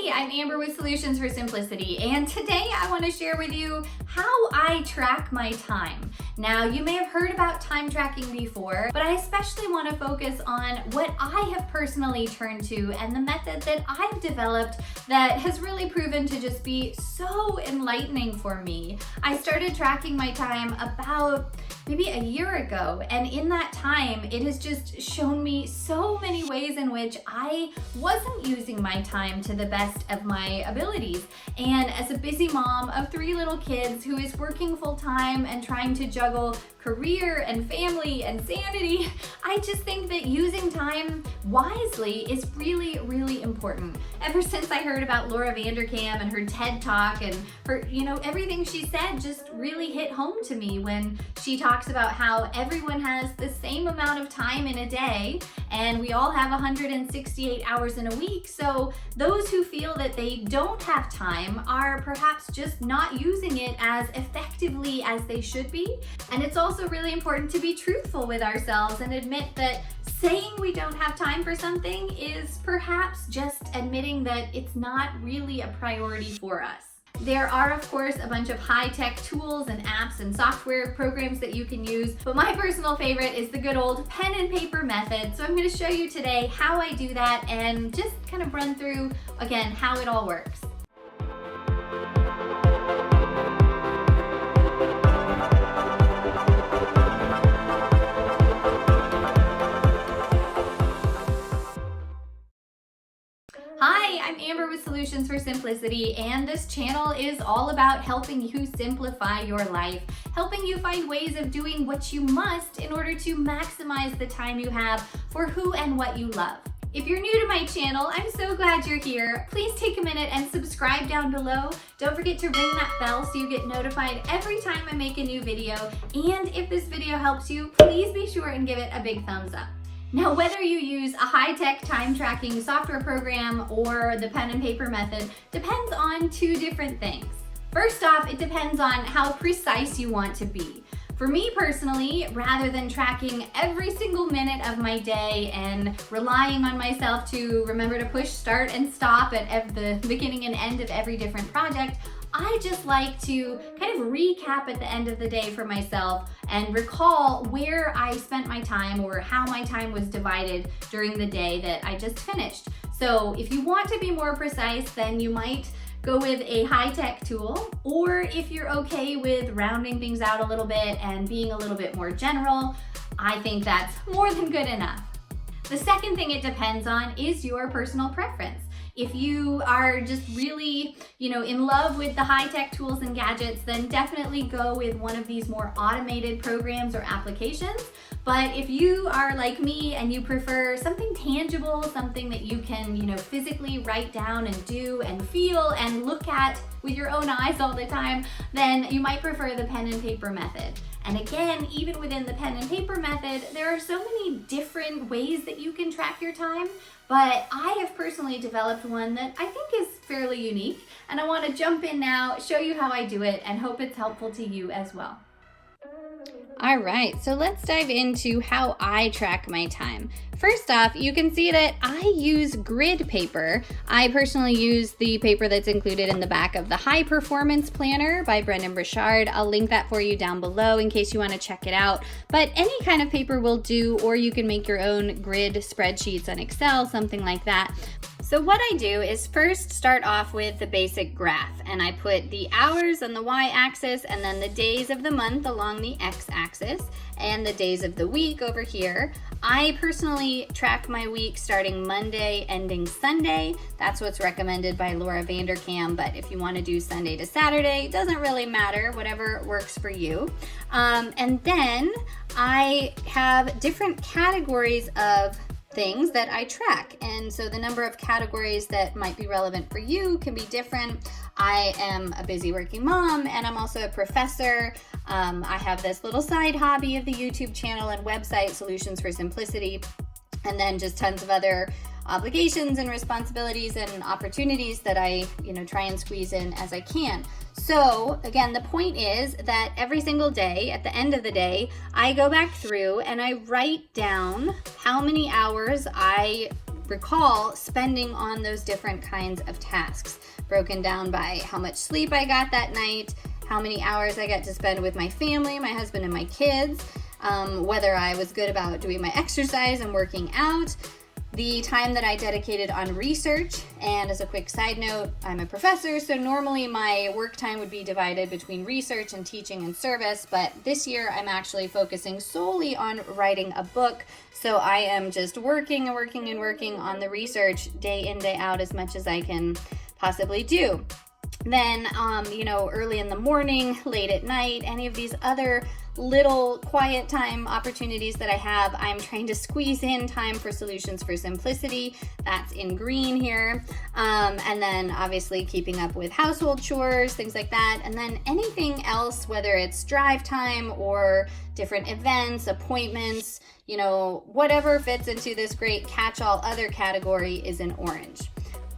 Hey, I'm Amber with Solutions for Simplicity, and today I want to share with you how I track my time. Now, you may have heard about time tracking before, but I especially want to focus on what I have personally turned to and the method that I've developed that has really proven to just be so enlightening for me. I started tracking my time about maybe a year ago, and in that time, it has just shown me so many ways in which I wasn't using my time to the best of my abilities. And as a busy mom of 3 little kids who is working full-time and trying to juggle career and family and sanity, I just think that using time wisely is really, really important. Ever since I heard about Laura Vanderkam and her TED Talk and her, everything she said just really hit home to me when she talks about how everyone has the same amount of time in a day and we all have 168 hours in a week. So those who feel that they don't have time are perhaps just not using it as effectively as they should be. And it's also really important to be truthful with ourselves and admit that saying we don't have time for something is perhaps just admitting that it's not really a priority for us. There are, of course, a bunch of high-tech tools and apps and software programs that you can use, but my personal favorite is the good old pen and paper method. So I'm going to show you today how I do that and just kind of run through, again, how it all works. Hi, I'm Amber with Solutions for Simplicity, and this channel is all about helping you simplify your life, helping you find ways of doing what you must in order to maximize the time you have for who and what you love. If you're new to my channel, I'm so glad you're here. Please take a minute and subscribe down below. Don't forget to ring that bell so you get notified every time I make a new video. And if this video helps you, please be sure and give it a big thumbs up. Now, whether you use a high-tech time tracking software program or the pen and paper method depends on 2 different things. First off, it depends on how precise you want to be. For me personally, rather than tracking every single minute of my day and relying on myself to remember to push start and stop at the beginning and end of every different project, I just like to kind of recap at the end of the day for myself and recall where I spent my time or how my time was divided during the day that I just finished. So if you want to be more precise, then you might go with a high-tech tool, or if you're okay with rounding things out a little bit and being a little bit more general, I think that's more than good enough. The second thing it depends on is your personal preference. If you are just really, in love with the high-tech tools and gadgets, then definitely go with one of these more automated programs or applications. But if you are like me and you prefer something tangible, something that you can, physically write down and do and feel and look at with your own eyes all the time, then you might prefer the pen and paper method. And again, even within the pen and paper method, there are so many different ways that you can track your time, but I have personally developed one that I think is fairly unique, and I want to jump in now, show you how I do it, and hope it's helpful to you as well. All right, so let's dive into how I track my time. First off, you can see that I use grid paper. I personally use the paper that's included in the back of the High Performance Planner by Brendan Burchard. I'll link that for you down below in case you want to check it out. But any kind of paper will do, or you can make your own grid spreadsheets on Excel, something like that. So what I do is first start off with the basic graph, and I put the hours on the y-axis and then the days of the month along the x-axis and the days of the week over here. I personally track my week starting Monday, ending Sunday. That's what's recommended by Laura Vanderkam, but if you want to do Sunday to Saturday, it doesn't really matter, whatever works for you. And then I have different categories of things that I track. And so the number of categories that might be relevant for you can be different. I am a busy working mom, and I'm also a professor. I have this little side hobby of the YouTube channel and website, Solutions for Simplicity, and then just tons of other obligations and responsibilities and opportunities that I, try and squeeze in as I can. So again, the point is that every single day, at the end of the day, I go back through and I write down how many hours I recall spending on those different kinds of tasks, broken down by how much sleep I got that night, how many hours I got to spend with my family, my husband and my kids, whether I was good about doing my exercise and working out, the time that I dedicated on research. And as a quick side note, I'm a professor, so normally my work time would be divided between research and teaching and service, but this year I'm actually focusing solely on writing a book. So I am just working and working and working on the research day in, day out as much as I can possibly do. Then, early in the morning, late at night, any of these other little quiet time opportunities that I have, I'm trying to squeeze in time for Solutions for Simplicity. That's in green here. And then obviously keeping up with household chores, things like that. And then anything else, whether it's drive time or different events, appointments, whatever fits into this great catch-all other category is in orange.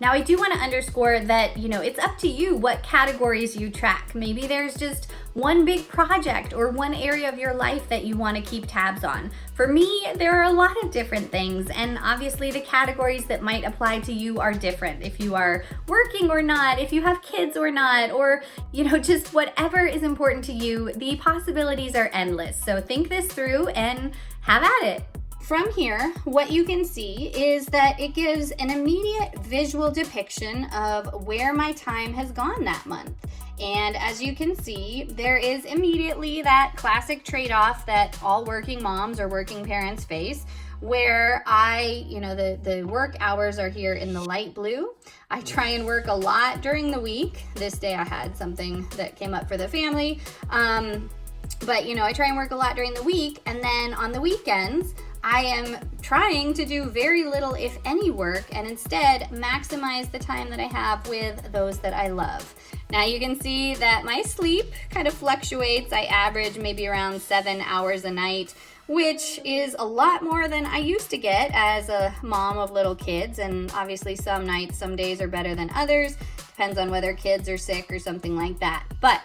Now, I do want to underscore that, it's up to you what categories you track. Maybe there's just one big project or one area of your life that you want to keep tabs on. For me, there are a lot of different things, and obviously the categories that might apply to you are different. If you are working or not, if you have kids or not, or, just whatever is important to you, the possibilities are endless. So think this through and have at it. From here, what you can see is that it gives an immediate visual depiction of where my time has gone that month. And as you can see, there is immediately that classic trade-off that all working moms or working parents face, where the work hours are here in the light blue. I try and work a lot during the week. This day I had something that came up for the family. But I try and work a lot during the week, and then on the weekends, I am trying to do very little, if any, work, and instead maximize the time that I have with those that I love. Now you can see that my sleep kind of fluctuates. I average maybe around 7 hours a night, which is a lot more than I used to get as a mom of little kids. And obviously some nights, some days are better than others. Depends on whether kids are sick or something like that. But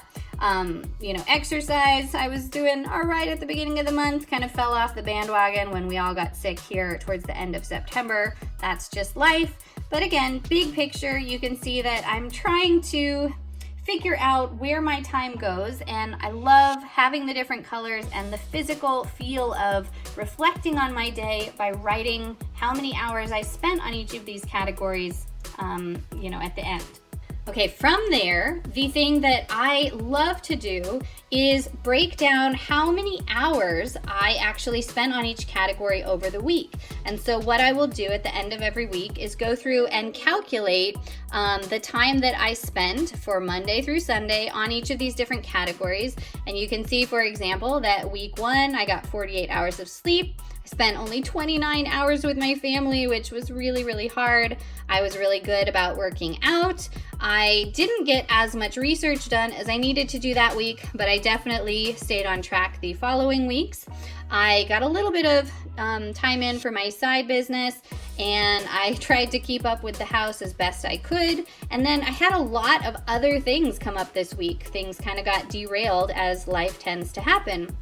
exercise, I was doing all right at the beginning of the month, kind of fell off the bandwagon when we all got sick here towards the end of September. That's just life. But again, big picture, you can see that I'm trying to figure out where my time goes, and I love having the different colors and the physical feel of reflecting on my day by writing how many hours I spent on each of these categories, at the end. Okay, from there, the thing that I love to do is break down how many hours I actually spent on each category over the week. And so what I will do at the end of every week is go through and calculate the time that I spent for Monday through Sunday on each of these different categories. And you can see, for example, that week 1, I got 48 hours of sleep. I spent only 29 hours with my family, which was really, really hard. I was really good about working out. I didn't get as much research done as I needed to do that week, but I definitely stayed on track the following weeks. I got a little bit of time in for my side business, and I tried to keep up with the house as best I could. And then I had a lot of other things come up this week. Things kind of got derailed, as life tends to happen.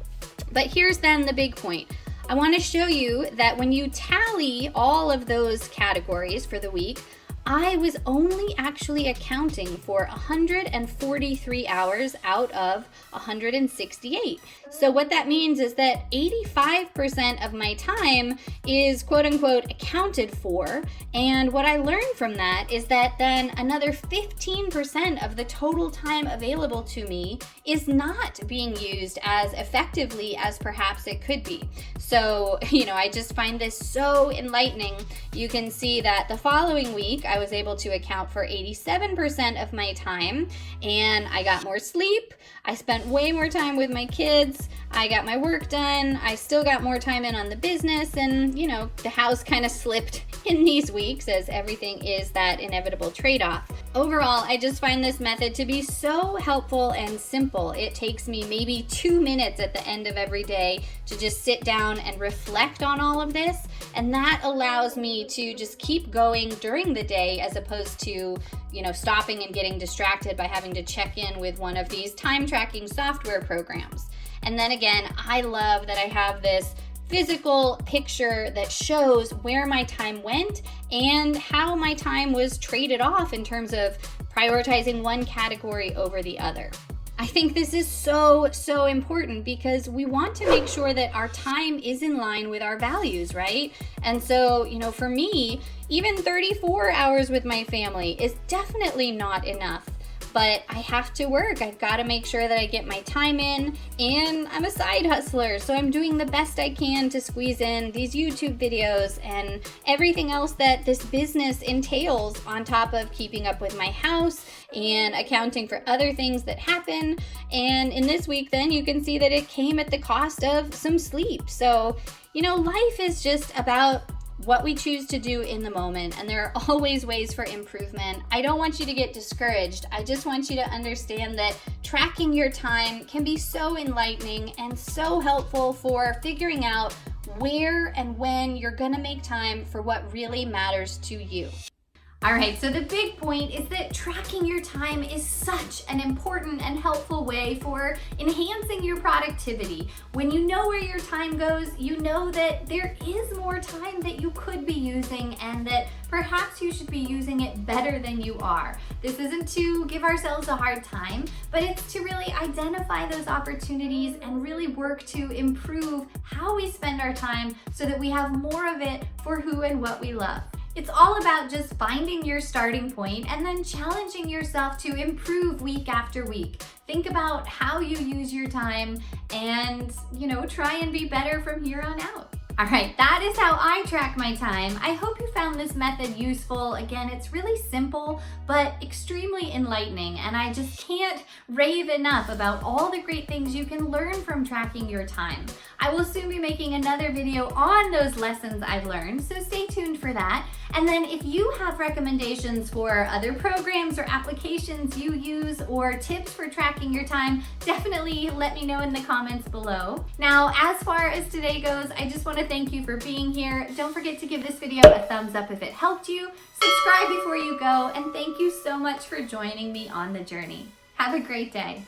But here's then the big point. I want to show you that when you tally all of those categories for the week, I was only actually accounting for 143 hours out of 168. So what that means is that 85% of my time is quote unquote accounted for. And what I learned from that is that then another 15% of the total time available to me is not being used as effectively as perhaps it could be. So, I just find this so enlightening. You can see that the following week, I was able to account for 87% of my time, and I got more sleep. I spent way more time with my kids. I got my work done. I still got more time in on the business, and the house kind of slipped in these weeks, as everything is that inevitable trade-off. Overall, I just find this method to be so helpful and simple. It takes me maybe 2 minutes at the end of every day to just sit down and reflect on all of this, and that allows me to just keep going during the day as opposed to stopping and getting distracted by having to check in with one of these time tracking software programs. And then again, I love that I have this physical picture that shows where my time went and how my time was traded off in terms of prioritizing one category over the other. I think this is so important because we want to make sure that our time is in line with our values, right? And so, for me, even 34 hours with my family is definitely not enough. But I have to work. I've got to make sure that I get my time in, and I'm a side hustler, so I'm doing the best I can to squeeze in these YouTube videos and everything else that this business entails on top of keeping up with my house and accounting for other things that happen. And in this week, then you can see that it came at the cost of some sleep. So, life is just about what we choose to do in the moment, and there are always ways for improvement. I don't want you to get discouraged. I just want you to understand that tracking your time can be so enlightening and so helpful for figuring out where and when you're gonna make time for what really matters to you. All right, so the big point is that tracking your time is such an important and helpful way for enhancing your productivity. When you know where your time goes, you know that there is more time that you could be using and that perhaps you should be using it better than you are. This isn't to give ourselves a hard time, but it's to really identify those opportunities and really work to improve how we spend our time so that we have more of it for who and what we love. It's all about just finding your starting point and then challenging yourself to improve week after week. Think about how you use your time and, try and be better from here on out. All right, that is how I track my time. I hope you found this method useful. Again, it's really simple, but extremely enlightening, and I just can't rave enough about all the great things you can learn from tracking your time. I will soon be making another video on those lessons I've learned, so stay tuned for that. And then if you have recommendations for other programs or applications you use or tips for tracking your time, definitely let me know in the comments below. Now, as far as today goes, I just want to thank you for being here. Don't forget to give this video a thumbs up if it helped you, subscribe before you go, and thank you so much for joining me on the journey. Have a great day.